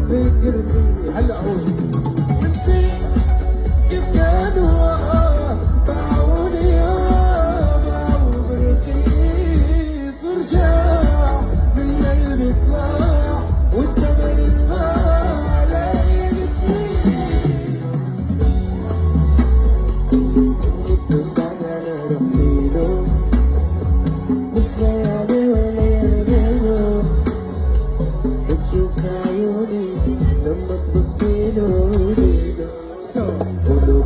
فكر فيه هلا هو نسيت كيف كانوا باعوني باعوا بالرخيص ورجع من اللي طلع والثمن ادفع علي الكيس انا رحيله مش ليالي وليالي بتشوف عيوني لما تبصيله قولوا